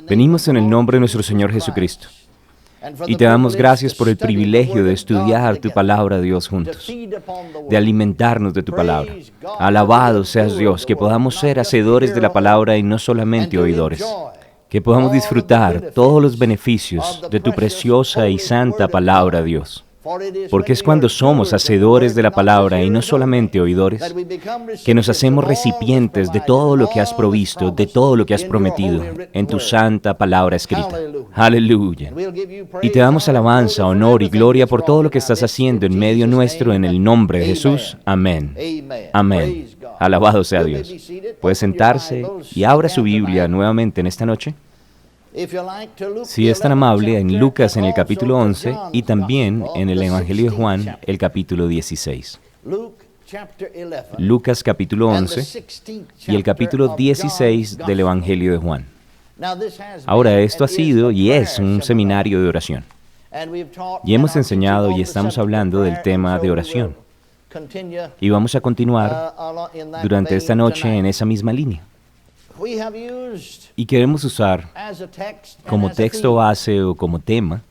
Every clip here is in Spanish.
Venimos en el nombre de nuestro Señor Jesucristo y te damos gracias por el privilegio de estudiar tu palabra, Dios, juntos, de alimentarnos de tu palabra. Alabado seas Dios, que podamos ser hacedores de la palabra y no solamente oidores. Que podamos disfrutar todos los beneficios de tu preciosa y santa palabra, Dios. Porque es cuando somos hacedores de la palabra y no solamente oidores, que nos hacemos recipientes de todo lo que has provisto, de todo lo que has prometido en tu santa palabra escrita. Aleluya. Y te damos alabanza, honor y gloria por todo lo que estás haciendo en medio nuestro en el nombre de Jesús. Amén. Amén. Alabado sea Dios. Puede sentarse y abra su Biblia nuevamente en esta noche. Si es tan amable, en Lucas en el capítulo 11 y también en el Evangelio de Juan, el capítulo 16. Lucas capítulo 11 y el capítulo 16 del Evangelio de Juan. Ahora, esto ha sido y es un seminario de oración. Y hemos enseñado y estamos hablando del tema de oración. Y vamos a continuar durante esta noche en esa misma línea. Y queremos usar como texto base o como tema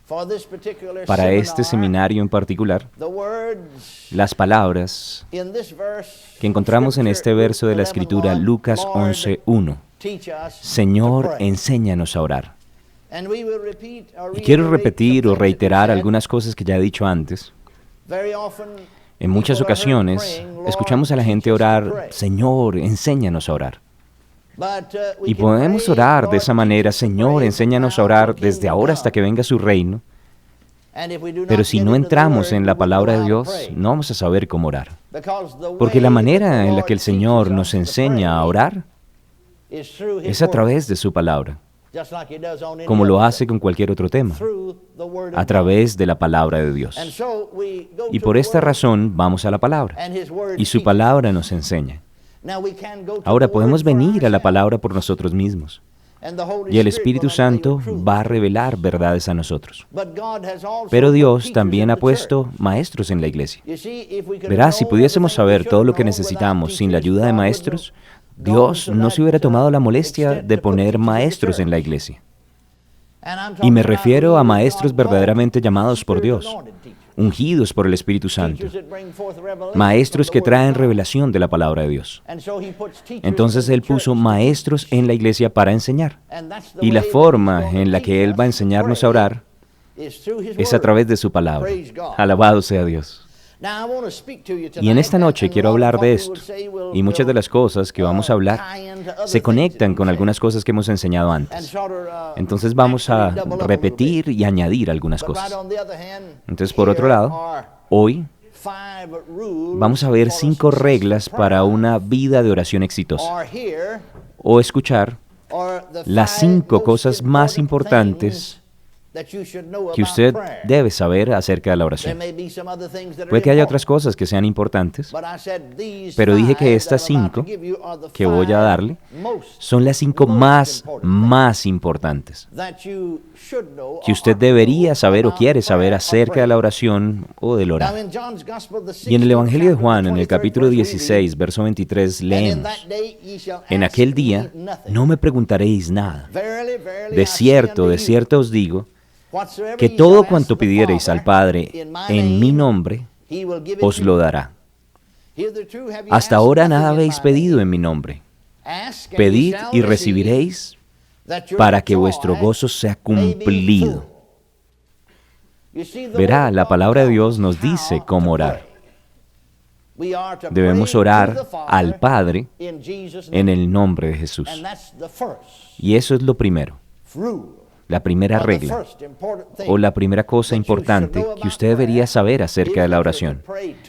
para este seminario en particular las palabras que encontramos en este verso de la Escritura, Lucas 11:1. Señor, enséñanos a orar. Y quiero repetir o reiterar algunas cosas que ya he dicho antes. En muchas ocasiones escuchamos a la gente orar, Señor, enséñanos a orar. Y podemos orar de esa manera, Señor, enséñanos a orar desde ahora hasta que venga su reino. Pero si no entramos en la palabra de Dios, no vamos a saber cómo orar. Porque la manera en la que el Señor nos enseña a orar es a través de su palabra, como lo hace con cualquier otro tema, a través de la palabra de Dios. Y por esta razón vamos a la palabra, y su palabra nos enseña. Ahora podemos venir a la palabra por nosotros mismos, y el Espíritu Santo va a revelar verdades a nosotros. Pero Dios también ha puesto maestros en la iglesia. Verás, si pudiésemos saber todo lo que necesitamos sin la ayuda de maestros, Dios no se hubiera tomado la molestia de poner maestros en la iglesia. Y me refiero a maestros verdaderamente llamados por Dios, ungidos por el Espíritu Santo, maestros que traen revelación de la palabra de Dios. Entonces Él puso maestros en la iglesia para enseñar. Y la forma en la que Él va a enseñarnos a orar es a través de su palabra. Alabado sea Dios. Y en esta noche quiero hablar de esto, y muchas de las cosas que vamos a hablar se conectan con algunas cosas que hemos enseñado antes. Entonces vamos a repetir y añadir algunas cosas. Entonces, por otro lado, hoy vamos a ver 5 reglas para una vida de oración exitosa, o escuchar las 5 cosas más importantes que usted debe saber acerca de la oración. Puede que haya otras cosas que sean importantes, pero dije que estas 5 que voy a darle son las 5 más importantes que usted debería saber o quiere saber acerca de la oración o del orar. Y en el Evangelio de Juan, en el capítulo 16, verso 23, leemos: En aquel día no me preguntaréis nada. De cierto os digo, que todo cuanto pidiereis al Padre en mi nombre, os lo dará. Hasta ahora nada habéis pedido en mi nombre. Pedid y recibiréis, para que vuestro gozo sea cumplido. Verá, la palabra de Dios nos dice cómo orar. Debemos orar al Padre en el nombre de Jesús. Y eso es lo primero. La primera regla, o la primera cosa importante que usted debería saber acerca de la oración,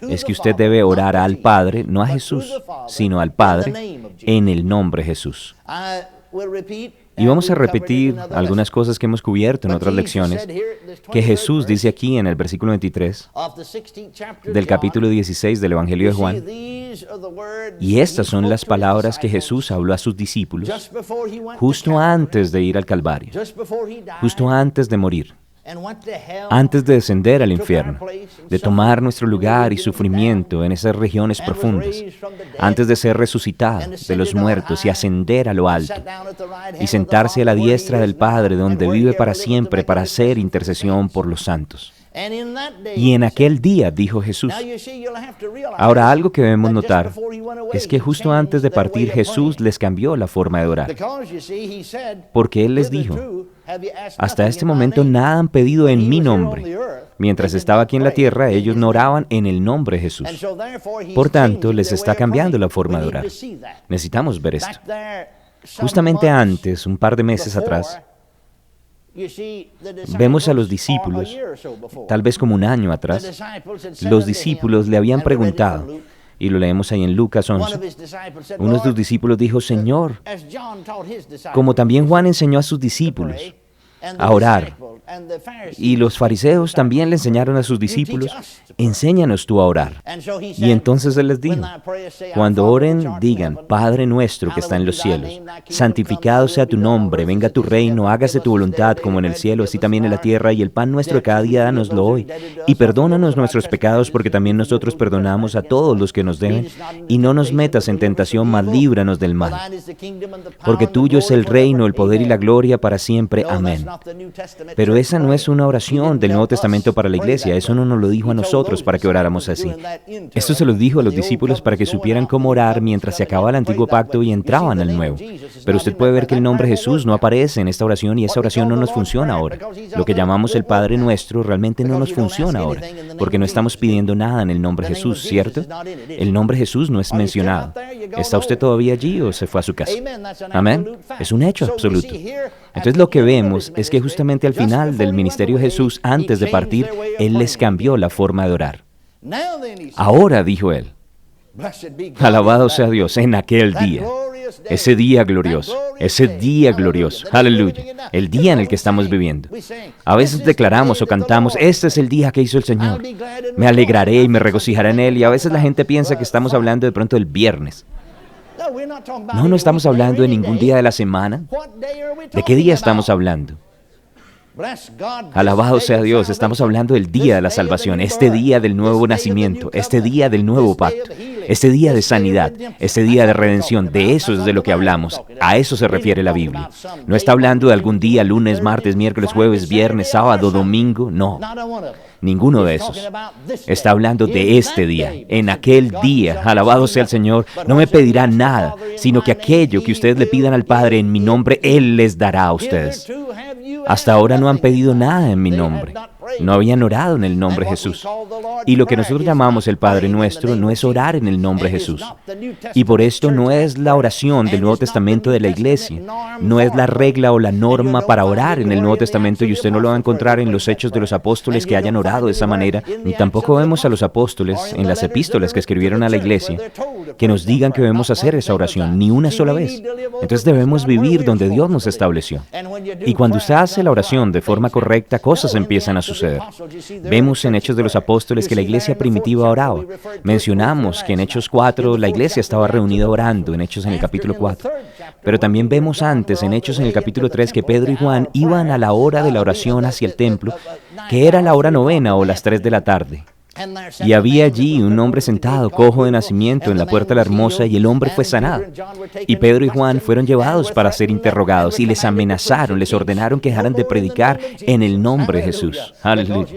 es que usted debe orar al Padre, no a Jesús, sino al Padre, en el nombre de Jesús. Y vamos a repetir algunas cosas que hemos cubierto en otras lecciones, que Jesús dice aquí en el versículo 23 del capítulo 16 del Evangelio de Juan. Y estas son las palabras que Jesús habló a sus discípulos justo antes de ir al Calvario, justo antes de morir. antes de descender al infierno, de tomar nuestro lugar y sufrimiento en esas regiones profundas, antes de ser resucitado de los muertos y ascender a lo alto, y sentarse a la diestra del Padre, donde vive para siempre para hacer intercesión por los santos. Y en aquel día, dijo Jesús. Ahora, algo que debemos notar es que justo antes de partir Jesús les cambió la forma de orar, porque Él les dijo: hasta este momento nada han pedido en mi nombre. Mientras estaba aquí en la tierra, ellos no oraban en el nombre de Jesús. Por tanto, les está cambiando la forma de orar. Necesitamos ver esto. Justamente antes, un par de meses atrás, vemos a los discípulos, tal vez como un año atrás, los discípulos le habían preguntado, y lo leemos ahí en Lucas 11, uno de sus discípulos dijo: Señor, como también Juan enseñó a sus discípulos a orar, y los fariseos también le enseñaron a sus discípulos: enséñanos tú a orar. Y entonces Él les dijo: cuando oren, digan: Padre nuestro que está en los cielos, santificado sea tu nombre, venga tu reino, hágase tu voluntad como en el cielo, así también en la tierra, y el pan nuestro de cada día dánoslo hoy. Y perdónanos nuestros pecados, porque también nosotros perdonamos a todos los que nos deben, y no nos metas en tentación, mas líbranos del mal. Porque tuyo es el reino, el poder y la gloria para siempre. Amén. Pero esa no es una oración del Nuevo Testamento para la iglesia. Eso no nos lo dijo a nosotros para que oráramos así. Esto se lo dijo a los discípulos para que supieran cómo orar mientras se acababa el antiguo pacto y entraban al nuevo. Pero usted puede ver que el nombre Jesús no aparece en esta oración, y esa oración no nos funciona ahora. Lo que llamamos el Padre Nuestro realmente no nos funciona ahora, porque no estamos pidiendo nada en el nombre Jesús, ¿cierto? El nombre Jesús no es mencionado. ¿Está usted todavía allí o se fue a su casa? Amén. Es un hecho absoluto. Entonces lo que vemos es que justamente al final del ministerio de Jesús, antes de partir, Él les cambió la forma de orar. Ahora, dijo Él, alabado sea Dios, en aquel día, ese día glorioso, aleluya, el día en el que estamos viviendo. A veces declaramos o cantamos: este es el día que hizo el Señor, me alegraré y me regocijaré en Él, y a veces la gente piensa que estamos hablando de pronto del viernes. No estamos hablando de ningún día de la semana. ¿De qué día estamos hablando? Alabado sea Dios, estamos hablando del día de la salvación, este día del nuevo nacimiento, este día del nuevo pacto, este día de sanidad, este día de redención. De eso es de lo que hablamos. A eso se refiere la Biblia. No está hablando de algún día, lunes, martes, miércoles, jueves, viernes, sábado, domingo. No, ninguno de esos. Está hablando de este día. En aquel día, alabado sea el Señor, no me pedirá nada, sino que aquello que ustedes le pidan al Padre en mi nombre, Él les dará a ustedes. Hasta ahora no han pedido nada en mi nombre. No habían orado en el nombre de Jesús. Y lo que nosotros llamamos el Padre Nuestro no es orar en el nombre de Jesús. Y por esto no es la oración del Nuevo Testamento de la iglesia. No es la regla o la norma para orar en el Nuevo Testamento, y usted no lo va a encontrar en los Hechos de los Apóstoles que hayan orado de esa manera, ni tampoco vemos a los apóstoles en las epístolas que escribieron a la iglesia que nos digan que debemos hacer esa oración, ni una sola vez. Entonces debemos vivir donde Dios nos estableció. Y cuando usted hace la oración de forma correcta, cosas empiezan a suceder. Vemos en Hechos de los Apóstoles que la iglesia primitiva oraba. Mencionamos que en Hechos 4 la iglesia estaba reunida orando, en Hechos en el capítulo 4. Pero también vemos antes, en Hechos en el capítulo 3, que Pedro y Juan iban a la hora de la oración hacia el templo, que era la hora novena o las 3 de la tarde. Y había allí un hombre sentado, cojo de nacimiento, en la puerta de la hermosa, y el hombre fue sanado. Y Pedro y Juan fueron llevados para ser interrogados, y les amenazaron, les ordenaron que dejaran de predicar en el nombre de Jesús. Aleluya.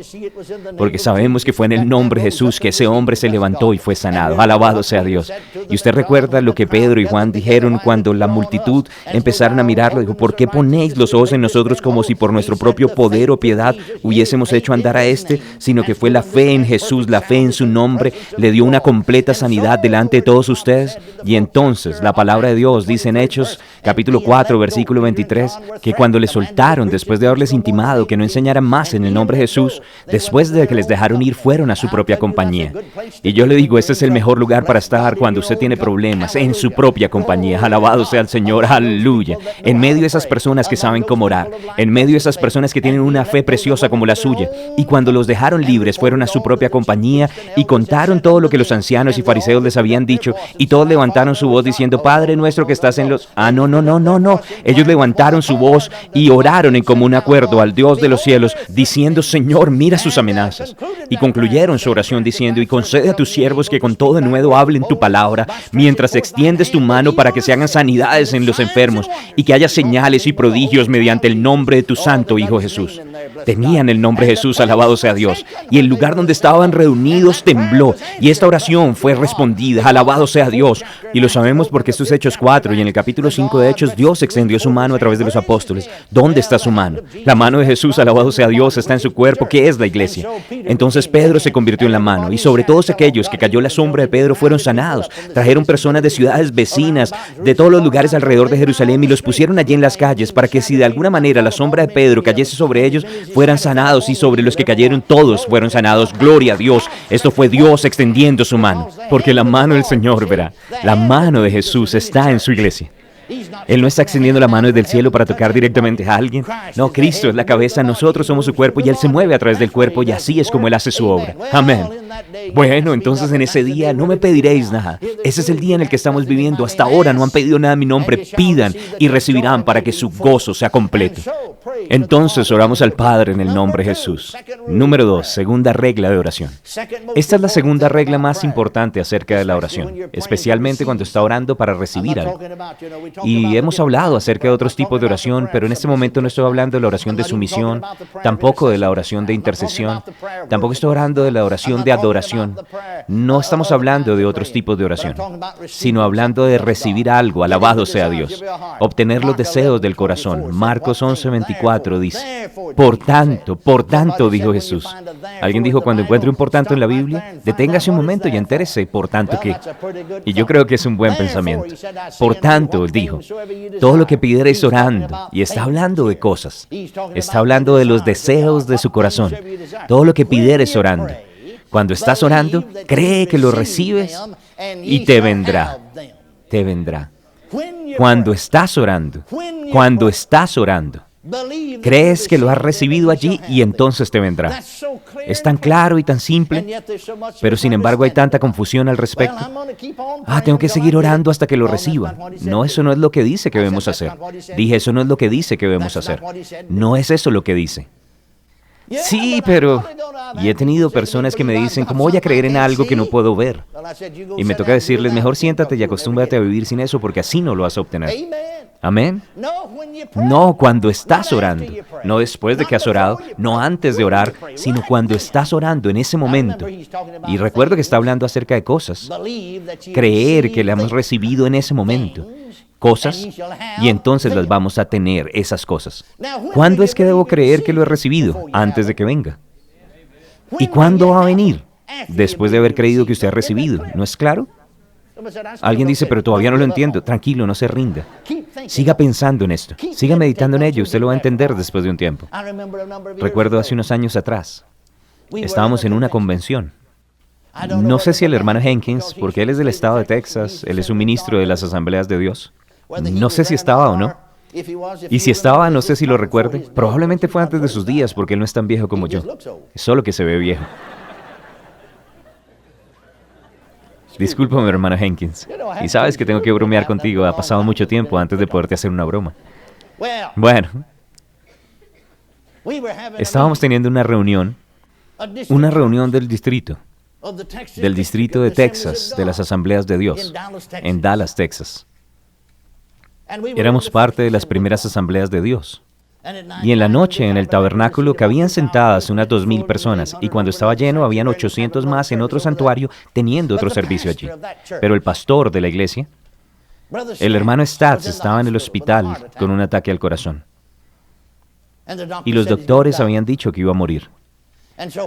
Porque sabemos que fue en el nombre de Jesús que ese hombre se levantó y fue sanado. Alabado sea Dios. Y usted recuerda lo que Pedro y Juan dijeron cuando la multitud empezaron a mirarlo. Dijo: ¿por qué ponéis los ojos en nosotros como si por nuestro propio poder o piedad hubiésemos hecho andar a este? Sino que fue la fe en Jesús, la fe en su nombre, le dio una completa sanidad delante de todos ustedes. Y entonces la palabra de Dios dice en Hechos capítulo 4 versículo 23 que cuando les soltaron, después de haberles intimado que no enseñaran más en el nombre de Jesús, después de que les dejaron ir, fueron a su propia compañía. Y yo le digo, este es el mejor lugar para estar cuando usted tiene problemas, en su propia compañía. Alabado sea el Señor, aleluya. En medio de esas personas que saben cómo orar, en medio de esas personas que tienen una fe preciosa como la suya, y cuando los dejaron libres, fueron a su propia compañía compañía y contaron todo lo que los ancianos y fariseos les habían dicho, y todos levantaron su voz diciendo, Padre nuestro que estás en los... No. Ellos levantaron su voz y oraron en común acuerdo al Dios de los cielos, diciendo, Señor, mira sus amenazas. Y concluyeron su oración diciendo, y concede a tus siervos que con todo denuedo hablen tu palabra, mientras extiendes tu mano para que se hagan sanidades en los enfermos, y que haya señales y prodigios mediante el nombre de tu santo Hijo Jesús. Temían el nombre de Jesús, alabado sea Dios. Y el lugar donde estaban reunidos tembló, y esta oración fue respondida, alabado sea Dios. Y lo sabemos porque esto es Hechos 4, y en el capítulo 5 de Hechos, Dios extendió su mano a través de los apóstoles. ¿Dónde está su mano? La mano de Jesús, alabado sea Dios, está en su cuerpo, que es la iglesia. Entonces Pedro se convirtió en la mano, y sobre todos aquellos que cayó la sombra de Pedro fueron sanados. Trajeron personas de ciudades vecinas, de todos los lugares alrededor de Jerusalén, y los pusieron allí en las calles, para que si de alguna manera la sombra de Pedro cayese sobre ellos, fueran sanados, y sobre los que cayeron todos fueron sanados. Gloria a Dios. Esto fue Dios extendiendo su mano, porque la mano del Señor, verá, la mano de Jesús está en su iglesia. Él no está extendiendo la mano desde el cielo para tocar directamente a alguien. No, Cristo es la cabeza, nosotros somos su cuerpo y Él se mueve a través del cuerpo y así es como Él hace su obra. Amén. Bueno, entonces en ese día no me pediréis nada. Ese es el día en el que estamos viviendo. Hasta ahora no han pedido nada en mi nombre. Pidan y recibirán para que su gozo sea completo. Entonces oramos al Padre en el nombre de Jesús. Número 2, segunda regla de oración. Esta es la segunda regla más importante acerca de la oración, especialmente cuando está orando para recibir algo. Y hemos hablado acerca de otros tipos de oración, pero en este momento no estoy hablando de la oración de sumisión, tampoco de la oración de intercesión, tampoco estoy hablando de la oración de adoración. No estamos hablando de otros tipos de oración, sino hablando de recibir algo, alabado sea Dios, obtener los deseos del corazón. Marcos 11:24 dice, por tanto, dijo Jesús. Alguien dijo, cuando encuentre un por tanto en la Biblia, deténgase un momento y entérese, por tanto qué. Y yo creo que es un buen pensamiento. Por tanto, dijo, todo lo que pidiereis orando, y está hablando de cosas, está hablando de los deseos de su corazón, todo lo que pidiereis orando. Cuando estás orando, cree que lo recibes y te vendrá. Cuando estás orando, crees que lo has recibido allí y entonces te vendrá. Es tan claro y tan simple, pero sin embargo hay tanta confusión al respecto. Tengo que seguir orando hasta que lo reciba. No, eso no es lo que dice que debemos hacer. Dije, eso no es lo que dice que debemos hacer. No es eso lo que dice. Sí, pero... Y he tenido personas que me dicen, ¿cómo voy a creer en algo que no puedo ver? Y me toca decirles, mejor siéntate y acostúmbrate a vivir sin eso, porque así no lo vas a obtener. Amén. No cuando estás orando, no después de que has orado, no antes de orar, sino cuando estás orando en ese momento. Y recuerdo que está hablando acerca de cosas. Creer que le hemos recibido en ese momento. Cosas, y entonces las vamos a tener, esas cosas. ¿Cuándo es que debo creer que lo he recibido? Antes de que venga. ¿Y cuándo va a venir? Después de haber creído que usted ha recibido. ¿No es claro? Alguien dice, pero todavía no lo entiendo. Tranquilo, no se rinda. Siga pensando en esto. Siga meditando en ello. Usted lo va a entender después de un tiempo. Recuerdo hace unos años atrás. Estábamos en una convención. No sé si el hermano Jenkins, porque él es del estado de Texas, él es un ministro de las Asambleas de Dios. No sé si estaba o no. Y si estaba, no sé si lo recuerde. Probablemente fue antes de sus días, porque él no es tan viejo como yo. Es solo que se ve viejo. Discúlpame, hermano Jenkins. Y sabes que tengo que bromear contigo. Ha pasado mucho tiempo antes de poderte hacer una broma. Bueno, estábamos teniendo una reunión del distrito de Texas, de las Asambleas de Dios, en Dallas, Texas. Éramos parte de las primeras Asambleas de Dios. Y en la noche, en el tabernáculo, cabían sentadas unas 2,000 personas, y cuando estaba lleno, habían 800 más en otro santuario, teniendo otro servicio allí. Pero el pastor de la iglesia, el hermano Stats, estaba en el hospital con un ataque al corazón. Y los doctores habían dicho que iba a morir.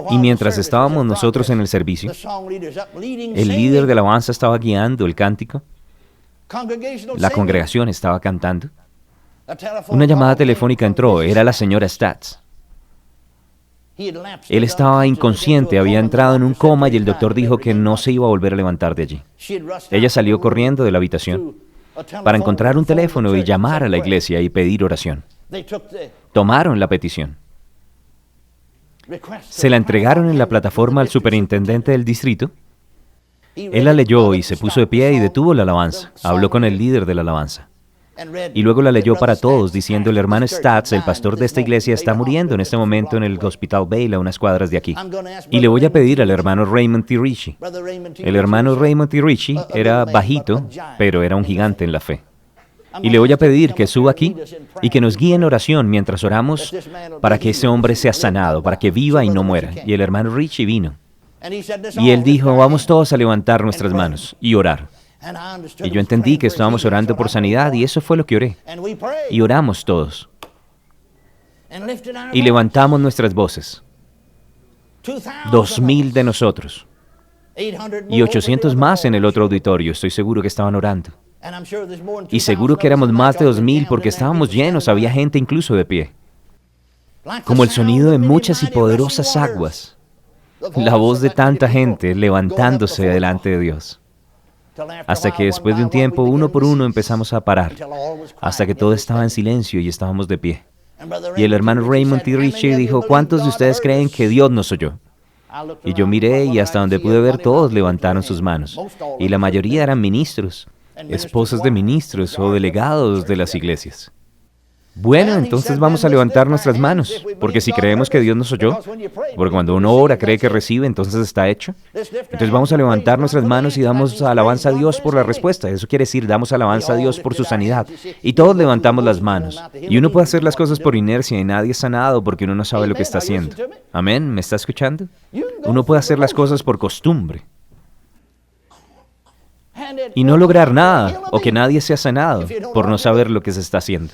Y mientras estábamos nosotros en el servicio, el líder de la alabanza estaba guiando el cántico, la congregación estaba cantando. Una llamada telefónica entró, era la señora Stats. Él estaba inconsciente, había entrado en un coma y el doctor dijo que no se iba a volver a levantar de allí. Ella salió corriendo de la habitación para encontrar un teléfono y llamar a la iglesia y pedir oración. Tomaron la petición. Se la entregaron en la plataforma al superintendente del distrito. Él la leyó y se puso de pie y detuvo la alabanza. Habló con el líder de la alabanza. Y luego la leyó para todos, diciendo: el hermano Stats, el pastor de esta iglesia, está muriendo en este momento en el Hospital Bayle, a unas cuadras de aquí. Y le voy a pedir al hermano Raymond T. Ritchie. El hermano Raymond T. Ritchie era bajito, pero era un gigante en la fe. Y le voy a pedir que suba aquí y que nos guíe en oración mientras oramos para que ese hombre sea sanado, para que viva y no muera. Y el hermano Ritchie vino. Y él dijo: vamos todos a levantar nuestras manos y orar. Y yo entendí que estábamos orando por sanidad y eso fue lo que oré. Y oramos todos. Y levantamos nuestras voces. 2,000 de nosotros. Y 800 más en el otro auditorio, estoy seguro que estaban orando. Y seguro que éramos más de 2,000 porque estábamos llenos, había gente incluso de pie. Como el sonido de muchas y poderosas aguas. La voz de tanta gente levantándose delante de Dios. Hasta que después de un tiempo, uno por uno empezamos a parar, hasta que todo estaba en silencio y estábamos de pie. Y el hermano Raymond T. Ritchie dijo: ¿cuántos de ustedes creen que Dios nos oyó? Y yo miré y hasta donde pude ver todos levantaron sus manos. Y la mayoría eran ministros, esposas de ministros o delegados de las iglesias. Bueno, entonces vamos a levantar nuestras manos, porque si creemos que Dios nos oyó, porque cuando uno ora cree que recibe, entonces está hecho. Entonces vamos a levantar nuestras manos y damos alabanza a Dios por la respuesta. Eso quiere decir, damos alabanza a Dios por su sanidad. Y todos levantamos las manos. Y uno puede hacer las cosas por inercia y nadie es sanado porque uno no sabe lo que está haciendo. Amén, ¿me está escuchando? Uno puede hacer las cosas por costumbre. Y no lograr nada, o que nadie sea sanado, por no saber lo que se está haciendo.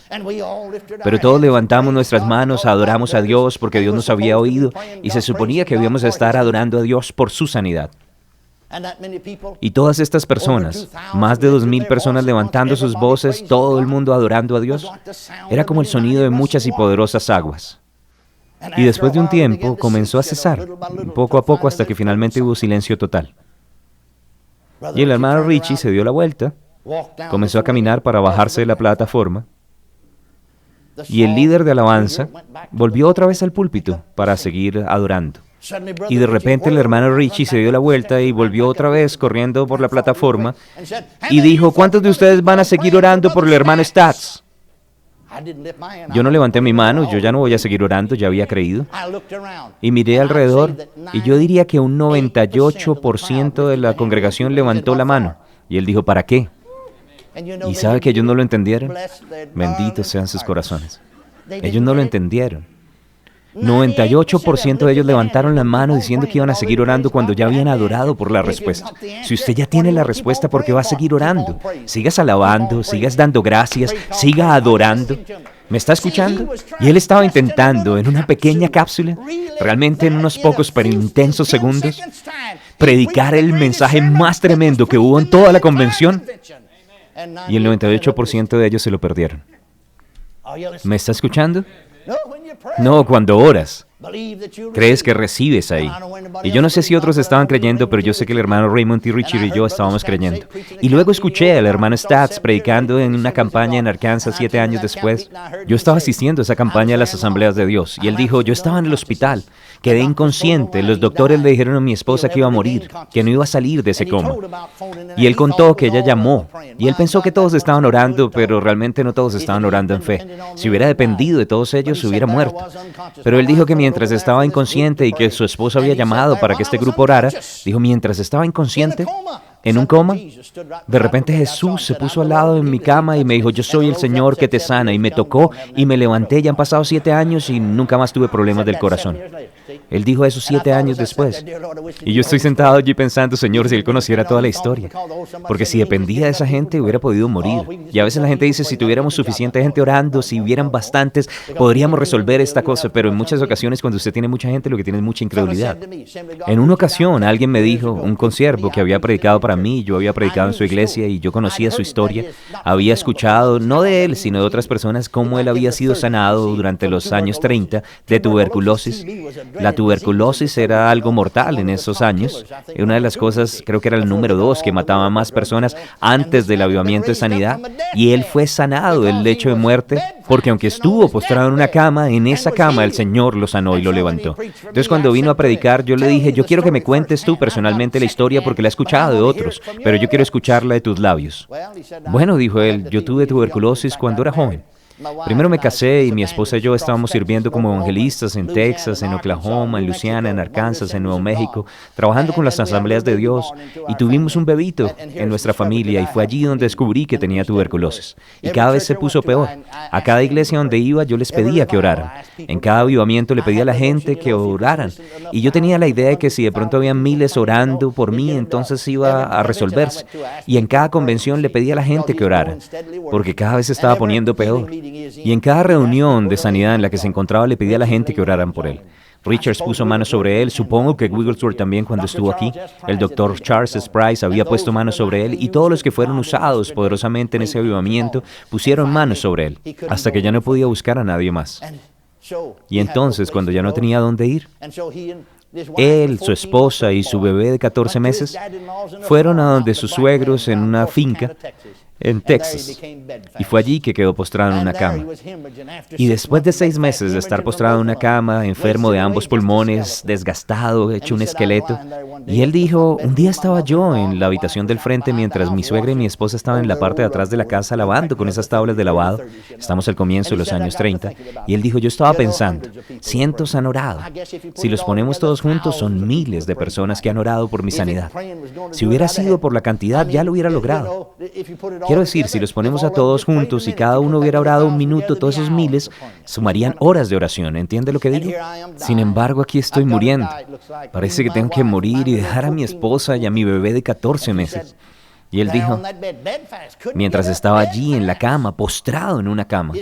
Pero todos levantamos nuestras manos, adoramos a Dios porque Dios nos había oído, y se suponía que debíamos estar adorando a Dios por su sanidad. Y todas estas personas, más de 2,000 personas levantando sus voces, todo el mundo adorando a Dios, era como el sonido de muchas y poderosas aguas. Y después de un tiempo comenzó a cesar, poco a poco, hasta que finalmente hubo silencio total. Y el hermano Ritchie se dio la vuelta, comenzó a caminar para bajarse de la plataforma, y el líder de alabanza volvió otra vez al púlpito para seguir adorando. Y de repente el hermano Ritchie se dio la vuelta y volvió otra vez corriendo por la plataforma y dijo: ¿cuántos de ustedes van a seguir orando por el hermano Stats? Yo no levanté mi mano, yo ya no voy a seguir orando, ya había creído. Y miré alrededor, y yo diría que un 98% de la congregación levantó la mano. Y él dijo: ¿para qué? ¿Y sabe que ellos no lo entendieron? Benditos sean sus corazones. Ellos no lo entendieron. 98% de ellos levantaron la mano diciendo que iban a seguir orando cuando ya habían adorado por la respuesta. Si usted ya tiene la respuesta, ¿por qué va a seguir orando? Sigas alabando, sigas dando gracias, siga adorando. ¿Me está escuchando? Y él estaba intentando, en una pequeña cápsula, realmente en unos pocos pero intensos segundos, predicar el mensaje más tremendo que hubo en toda la convención. Y el 98% de ellos se lo perdieron. ¿Me está escuchando? No, cuando oras, crees que recibes ahí. Y yo no sé si otros estaban creyendo, pero yo sé que el hermano Raymond T. Ritchie y yo estábamos creyendo. Y luego escuché al hermano Stats predicando en una campaña en Arkansas 7 años después. Yo estaba asistiendo a esa campaña de las Asambleas de Dios. Y él dijo: yo estaba en el hospital, quedé inconsciente. Los doctores le dijeron a mi esposa que iba a morir, que no iba a salir de ese coma. Y él contó que ella llamó. Y él pensó que todos estaban orando, pero realmente no todos estaban orando en fe. Si hubiera dependido de todos ellos, hubiera muerto. Pero él dijo que mientras estaba inconsciente y que su esposa había llamado para que este grupo orara, dijo: mientras estaba inconsciente, en un coma, de repente Jesús se puso al lado de mi cama y me dijo: yo soy el Señor que te sana, y me tocó y me levanté. Ya han pasado 7 años y nunca más tuve problemas del corazón. Él dijo eso 7 años después. Y yo estoy sentado allí pensando: Señor, si él conociera toda la historia. Porque si dependía de esa gente, hubiera podido morir. Y a veces la gente dice: si tuviéramos suficiente gente orando, si hubieran bastantes, podríamos resolver esta cosa. Pero en muchas ocasiones, cuando usted tiene mucha gente, lo que tiene es mucha incredulidad. En una ocasión, alguien me dijo, un consiervo que había predicado para mí, yo había predicado en su iglesia y yo conocía su historia. Había escuchado, no de él, sino de otras personas, cómo él había sido sanado durante los años 30 de tuberculosis. La tuberculosis era algo mortal en esos años. Una de las cosas, creo que era el número 2, que mataba a más personas antes del avivamiento de sanidad. Y él fue sanado del lecho de muerte, porque aunque estuvo postrado en una cama, en esa cama el Señor lo sanó y lo levantó. Entonces cuando vino a predicar, yo le dije, yo quiero que me cuentes tú personalmente la historia porque la he escuchado de otros, pero yo quiero escucharla de tus labios. Bueno, dijo él, yo tuve tuberculosis cuando era joven. Primero me casé y mi esposa y yo estábamos sirviendo como evangelistas en Texas, en Oklahoma, en Louisiana, en Arkansas, en Nuevo México, trabajando con las asambleas de Dios, y tuvimos un bebito en nuestra familia y fue allí donde descubrí que tenía tuberculosis. Y cada vez se puso peor. A cada iglesia donde iba yo les pedía que oraran. En cada avivamiento le pedía a la gente que oraran. Y yo tenía la idea de que si de pronto habían miles orando por mí, entonces iba a resolverse. Y en cada convención le pedía a la gente que orara, porque cada vez se estaba poniendo peor. Y en cada reunión de sanidad en la que se encontraba le pedía a la gente que oraran por él. Richards puso manos sobre él, supongo que Wigglesworth también cuando estuvo aquí. El Dr. Charles Price había puesto manos sobre él y todos los que fueron usados poderosamente en ese avivamiento pusieron manos sobre él, hasta que ya no podía buscar a nadie más. Y entonces, cuando ya no tenía dónde ir, él, su esposa y su bebé de 14 meses fueron a donde sus suegros en una finca en Texas, y fue allí que quedó postrado en una cama. Y después de 6 meses de estar postrado en una cama, enfermo de ambos pulmones, desgastado, hecho un esqueleto, y él dijo, un día estaba yo en la habitación del frente mientras mi suegra y mi esposa estaban en la parte de atrás de la casa lavando con esas tablas de lavado. Estamos al comienzo de los años 30, y él dijo, yo estaba pensando, cientos han orado. Si los ponemos todos juntos, son miles de personas que han orado por mi sanidad. Si hubiera sido por la cantidad, ya lo hubiera logrado. Quiero decir, si los ponemos a todos juntos y cada uno hubiera orado un minuto, todos esos miles sumarían horas de oración. ¿Entiende lo que digo? Sin embargo, aquí estoy muriendo. Parece que tengo que morir y dejar a mi esposa y a mi bebé de 14 meses. Y él dijo, mientras estaba allí en la cama, postrado en una cama,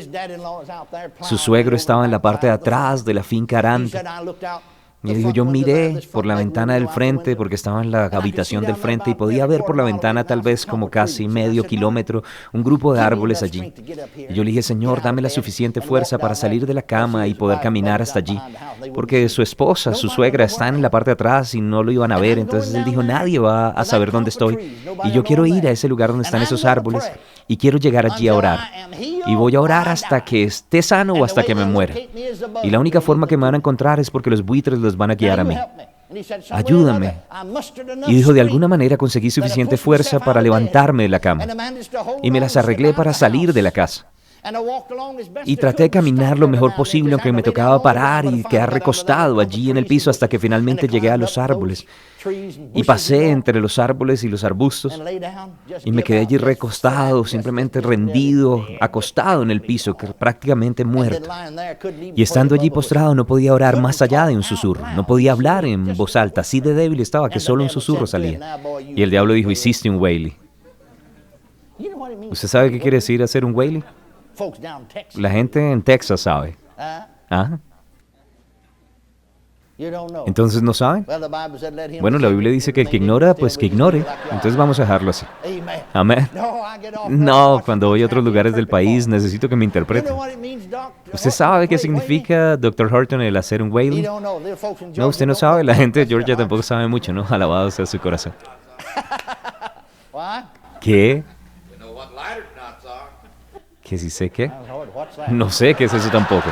su suegro estaba en la parte de atrás de la finca arante. Y dijo, yo miré por la ventana del frente, porque estaba en la habitación del frente, y podía ver por la ventana tal vez como casi medio kilómetro un grupo de árboles allí. Y yo le dije, Señor, dame la suficiente fuerza para salir de la cama y poder caminar hasta allí. Porque su esposa, su suegra, están en la parte de atrás y no lo iban a ver. Entonces él dijo, nadie va a saber dónde estoy. Y yo quiero ir a ese lugar donde están esos árboles y quiero llegar allí a orar. Y voy a orar hasta que esté sano o hasta que me muera. Y la única forma que me van a encontrar es porque los buitres los van a guiar a mí. Ayúdame. Y dijo, de alguna manera conseguí suficiente fuerza para levantarme de la cama. Y me las arreglé para salir de la casa. Y traté de caminar lo mejor posible, aunque me tocaba parar y quedar recostado allí en el piso hasta que finalmente llegué a los árboles. Y pasé entre los árboles y los arbustos y me quedé allí recostado, simplemente rendido, acostado en el piso, prácticamente muerto. Y estando allí postrado no podía orar más allá de un susurro, no podía hablar en voz alta, así de débil estaba que solo un susurro salía. Y el diablo dijo, hiciste un Whaley. ¿Usted sabe qué quiere decir hacer un Whaley? La gente en Texas sabe. ¿Ah? ¿Entonces no saben? Bueno, la Biblia dice que el que ignora, pues que ignore. Entonces vamos a dejarlo así. Amén. No, cuando voy a otros lugares del país necesito que me interpreten. ¿Usted sabe qué significa, Dr. Horton, el hacer un Whaley? No, usted no sabe. La gente de Georgia tampoco sabe mucho, ¿no? Alabado sea su corazón. ¿Qué? ¿Que si sé qué? No sé qué es eso tampoco.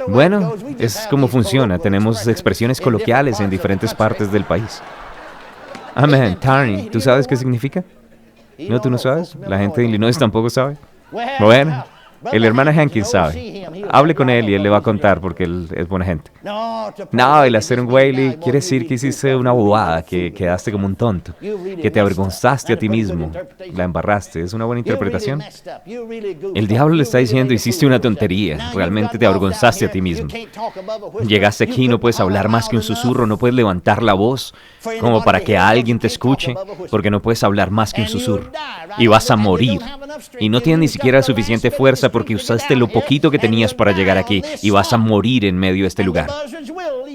Bueno, es como funciona. Tenemos expresiones coloquiales en diferentes partes del país. Amén. Tarny, ¿tú sabes qué significa? No, ¿tú no sabes? La gente de Illinois tampoco sabe. Bueno, el hermano Hankins sabe. Hable con él y él le va a contar porque él es buena gente. No, el hacer un Whaley quiere decir que hiciste una bobada, que quedaste como un tonto, que te avergonzaste a ti mismo, la embarraste. ¿Es una buena interpretación? El diablo le está diciendo, hiciste una tontería, realmente te avergonzaste a ti mismo. Llegaste aquí y no puedes hablar más que un susurro, no puedes levantar la voz como para que alguien te escuche, porque no puedes hablar más que un susurro. Y vas a morir. Y no tienes ni siquiera suficiente fuerza porque usaste lo poquito que tenías para llegar aquí y vas a morir en medio de este lugar.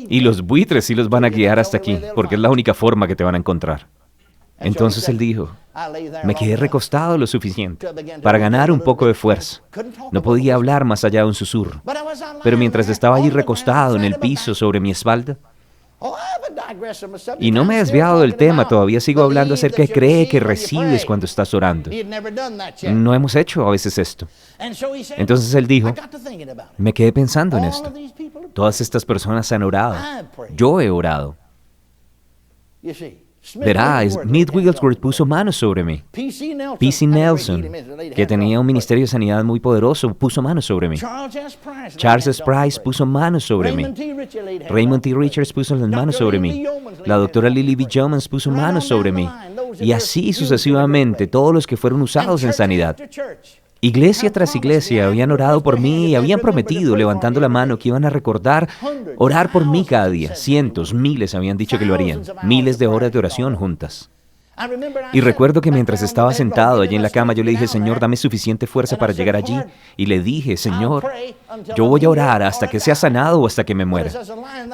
Y los buitres sí los van a guiar hasta aquí, porque es la única forma que te van a encontrar. Entonces él dijo, me quedé recostado lo suficiente para ganar un poco de fuerza. No podía hablar más allá de un susurro. Pero mientras estaba allí recostado en el piso sobre mi espalda, y no me he desviado del tema, todavía sigo hablando acerca de cree que recibes cuando estás orando. No hemos hecho a veces esto. Entonces él dijo, me quedé pensando en esto. Todas estas personas han orado. Yo he orado. Verá, Smith Wigglesworth puso manos sobre mí. P.C. Nelson, que tenía un ministerio de sanidad muy poderoso, puso manos sobre mí. Charles S. Price puso manos sobre mí. Raymond T. Richards puso las manos sobre mí. La doctora Lily B. Yeomans puso manos sobre mí. Y así sucesivamente, todos los que fueron usados en sanidad. Iglesia tras iglesia habían orado por mí y habían prometido, levantando la mano, que iban a recordar orar por mí cada día. Cientos, miles habían dicho que lo harían. Miles de horas de oración juntas. Y recuerdo que mientras estaba sentado allí en la cama, yo le dije, Señor, dame suficiente fuerza para llegar allí. Y le dije, Señor, yo voy a orar hasta que sea sanado o hasta que me muera.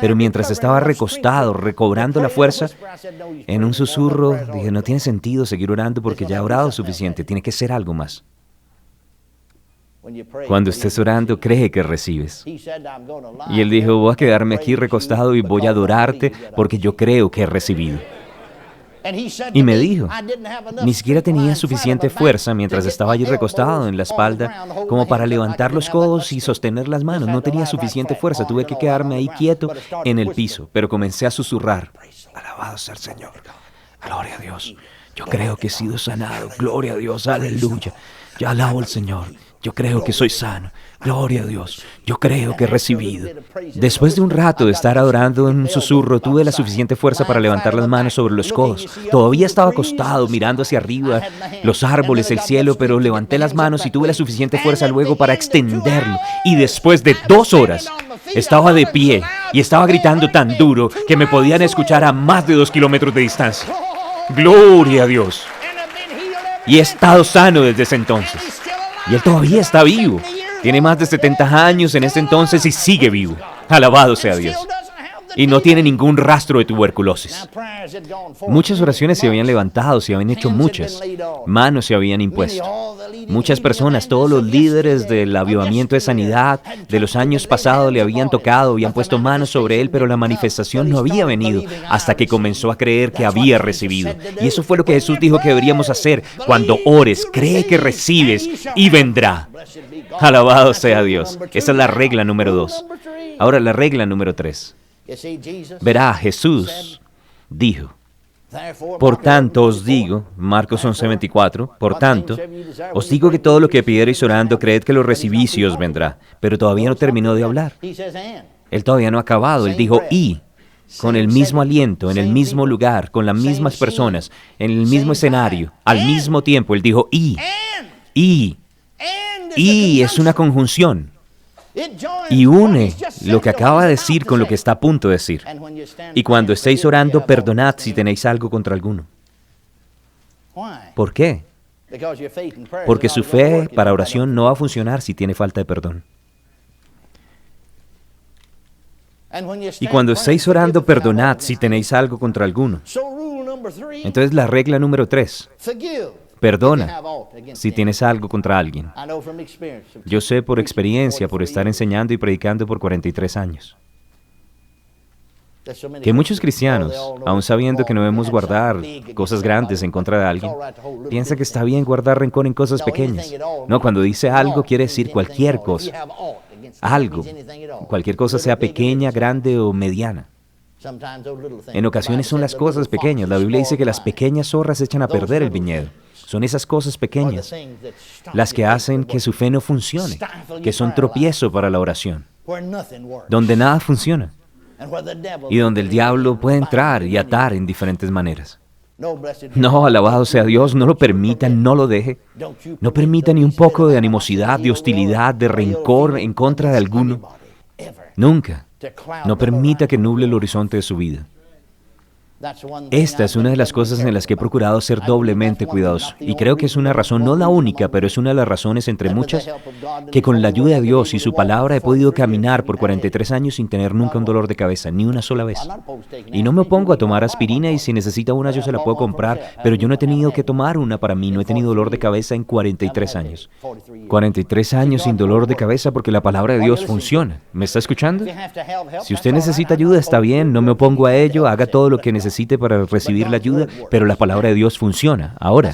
Pero mientras estaba recostado, recobrando la fuerza, en un susurro dije, no tiene sentido seguir orando porque ya he orado suficiente, tiene que ser algo más. Cuando estés orando, cree que recibes. Y él dijo, voy a quedarme aquí recostado y voy a adorarte porque yo creo que he recibido. Y me dijo, ni siquiera tenía suficiente fuerza mientras estaba allí recostado en la espalda como para levantar los codos y sostener las manos. No tenía suficiente fuerza, tuve que quedarme ahí quieto en el piso, pero comencé a susurrar. Alabado sea el Señor, gloria a Dios. Yo creo que he sido sanado, gloria a Dios, aleluya. Yo alabo al Señor. Yo creo que soy sano. Gloria a Dios. Yo creo que he recibido. Después de un rato de estar adorando en un susurro, tuve la suficiente fuerza para levantar las manos sobre los codos. Todavía estaba acostado, mirando hacia arriba, los árboles, el cielo, pero levanté las manos y tuve la suficiente fuerza luego para extenderlo. Y después de 2 horas, estaba de pie y estaba gritando tan duro que me podían escuchar a más de 2 kilómetros de distancia. Gloria a Dios. Y he estado sano desde ese entonces. Y él todavía está vivo. Tiene más de 70 años en este entonces y sigue vivo. Alabado sea Dios. Y no tiene ningún rastro de tuberculosis. Muchas oraciones se habían levantado, se habían hecho muchas. Manos se habían impuesto. Muchas personas, todos los líderes del avivamiento de sanidad de los años pasados le habían tocado, habían puesto manos sobre él, pero la manifestación no había venido hasta que comenzó a creer que había recibido. Y eso fue lo que Jesús dijo que deberíamos hacer. Cuando ores, cree que recibes y vendrá. Alabado sea Dios. Esa es la regla número 2. Ahora la regla número 3. Verá, Jesús dijo, por tanto os digo, Marcos 11:24, por tanto, os digo que todo lo que pidiereis orando, creed que lo recibís y os vendrá. Pero todavía no terminó de hablar. Él todavía no ha acabado. Él dijo, y, con el mismo aliento, en el mismo lugar, con las mismas personas, en el mismo escenario, al mismo tiempo. Él dijo, y es una conjunción. Y une lo que acaba de decir con lo que está a punto de decir. Y cuando estéis orando, perdonad si tenéis algo contra alguno. ¿Por qué? Porque su fe para oración no va a funcionar si tiene falta de perdón. Y cuando estéis orando, perdonad si tenéis algo contra alguno. Entonces la regla número 3. Perdona si tienes algo contra alguien. Yo sé por experiencia, por estar enseñando y predicando por 43 años, que muchos cristianos, aun sabiendo que no debemos guardar cosas grandes en contra de alguien, piensan que está bien guardar rencor en cosas pequeñas. No, cuando dice algo quiere decir cualquier cosa. Algo. Cualquier cosa sea pequeña, grande o mediana. En ocasiones son las cosas pequeñas. La Biblia dice que las pequeñas zorras echan a perder el viñedo. Son esas cosas pequeñas las que hacen que su fe no funcione, que son tropiezo para la oración, donde nada funciona y donde el diablo puede entrar y atar en diferentes maneras. No, alabado sea Dios, no lo permita, no lo deje. No permita ni un poco de animosidad, de hostilidad, de rencor en contra de alguno. Nunca. No permita que nuble el horizonte de su vida. Esta es una de las cosas en las que he procurado ser doblemente cuidadoso. Y creo que es una razón, no la única, pero es una de las razones entre muchas, que con la ayuda de Dios y su palabra he podido caminar por 43 años sin tener nunca un dolor de cabeza, ni una sola vez. Y no me opongo a tomar aspirina y si necesita una yo se la puedo comprar, pero yo no he tenido que tomar una para mí, no he tenido dolor de cabeza en 43 años. 43 años sin dolor de cabeza porque la palabra de Dios funciona. ¿Me está escuchando? Si usted necesita ayuda, está bien, no me opongo a ello, haga todo lo que necesite para recibir la ayuda, pero la palabra de Dios funciona. Ahora,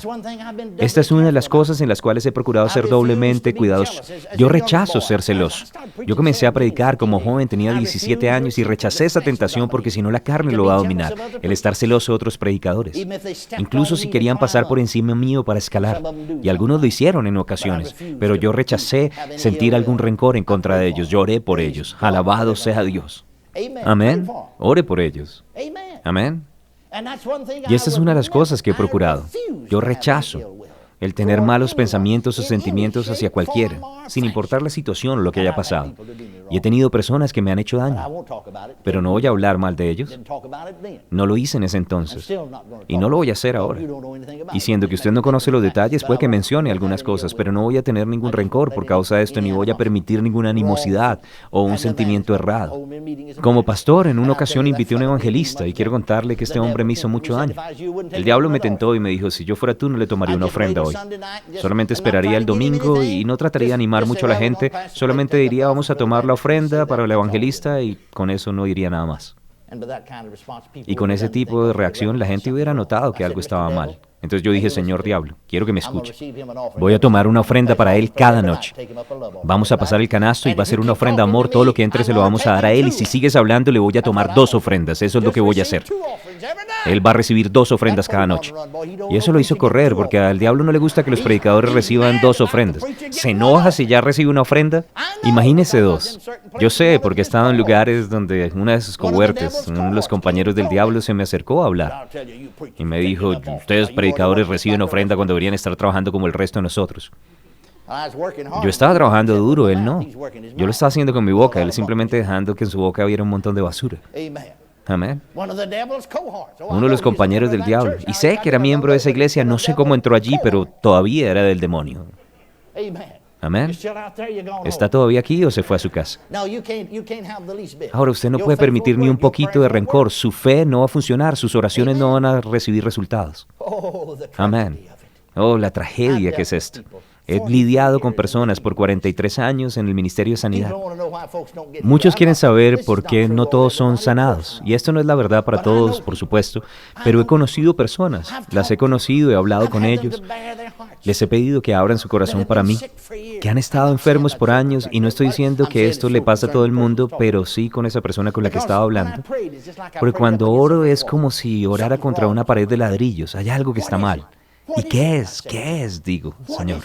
esta es una de las cosas en las cuales he procurado ser doblemente cuidadoso. Yo rechazo ser celoso. Yo comencé a predicar como joven, tenía 17 años y rechacé esa tentación porque si no la carne lo va a dominar, el estar celoso de otros predicadores. Incluso si querían pasar por encima mío para escalar, y algunos lo hicieron en ocasiones, pero yo rechacé sentir algún rencor en contra de ellos. Yo oré por ellos. Alabado sea Dios. Amén. Ore por ellos. Amén. Y esta es una de las cosas que he procurado. Yo rechazo el tener malos pensamientos o sentimientos hacia cualquiera, sin importar la situación o lo que haya pasado. Y he tenido personas que me han hecho daño, pero no voy a hablar mal de ellos. No lo hice en ese entonces, y no lo voy a hacer ahora. Y siendo que usted no conoce los detalles, puede que mencione algunas cosas, pero no voy a tener ningún rencor por causa de esto, ni voy a permitir ninguna animosidad o un sentimiento errado. Como pastor, en una ocasión invité a un evangelista, y quiero contarle que este hombre me hizo mucho daño. El diablo me tentó y me dijo, si yo fuera tú, no le tomaría una ofrenda hoy. Solamente esperaría el domingo y no trataría de animar mucho a la gente, solamente diría vamos a tomar la ofrenda para el evangelista y con eso no diría nada más. Y con ese tipo de reacción la gente hubiera notado que algo estaba mal. Entonces yo dije, Señor Diablo, quiero que me escuche. Voy a tomar una ofrenda para él cada noche. Vamos a pasar el canasto y va a ser una ofrenda de amor. Todo lo que entre se lo vamos a dar a él. Y si sigues hablando, le voy a tomar 2 ofrendas. Eso es lo que voy a hacer. Él va a recibir 2 ofrendas cada noche. Y eso lo hizo correr, porque al diablo no le gusta que los predicadores reciban 2 ofrendas. ¿Se enoja si ya recibe una ofrenda? Imagínese 2. Yo sé, porque he estado en lugares donde una de sus cohortes, uno de los compañeros del diablo, se me acercó a hablar. Y me dijo, ustedes predicadores reciben ofrenda cuando deberían estar trabajando como el resto de nosotros. Yo estaba trabajando duro, él no. Yo lo estaba haciendo con mi boca, él simplemente dejando que en su boca hubiera un montón de basura. Amén. Uno de los compañeros del diablo. Y sé que era miembro de esa iglesia, no sé cómo entró allí, pero todavía era del demonio. Amén. ¿Está todavía aquí o se fue a su casa? Ahora, usted no puede permitir ni un poquito de rencor. Su fe no va a funcionar, sus oraciones no van a recibir resultados. Amén. Oh, la tragedia que es esto. He lidiado con personas por 43 años en el Ministerio de Sanidad. Muchos quieren saber por qué no todos son sanados. Y esto no es la verdad para todos, por supuesto, pero he conocido personas, las he conocido, he hablado con ellos. Les he pedido que abran su corazón para mí, que han estado enfermos por años, y no estoy diciendo que esto le pasa a todo el mundo, pero sí con esa persona con la que estaba hablando. Porque cuando oro es como si orara contra una pared de ladrillos. Hay algo que está mal. ¿Y qué es? ¿Qué es? Digo, Señor.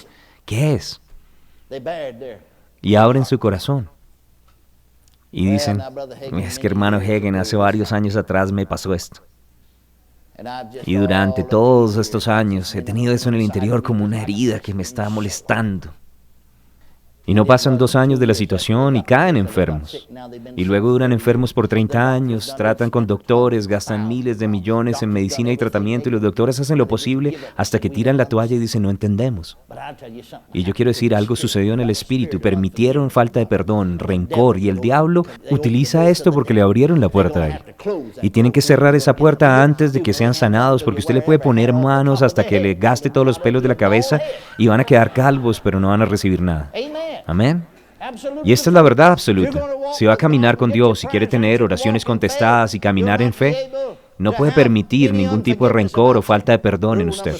¿Qué es? Y abren su corazón. Y dicen, es que hermano Hagin, hace varios años atrás me pasó esto. Y durante todos estos años he tenido eso en el interior como una herida que me está molestando. Y no pasan 2 años de la situación y caen enfermos. Y luego duran enfermos por 30 años, tratan con doctores, gastan miles de millones en medicina y tratamiento y los doctores hacen lo posible hasta que tiran la toalla y dicen no entendemos. Y yo quiero decir, algo sucedió en el espíritu, permitieron falta de perdón, rencor y el diablo utiliza esto porque le abrieron la puerta a él. Y tienen que cerrar esa puerta antes de que sean sanados porque usted le puede poner manos hasta que le gaste todos los pelos de la cabeza y van a quedar calvos pero no van a recibir nada. Amén. Y esta es la verdad absoluta. Si va a caminar con Dios, si quiere tener oraciones contestadas y caminar en fe, no puede permitir ningún tipo de rencor o falta de perdón en usted.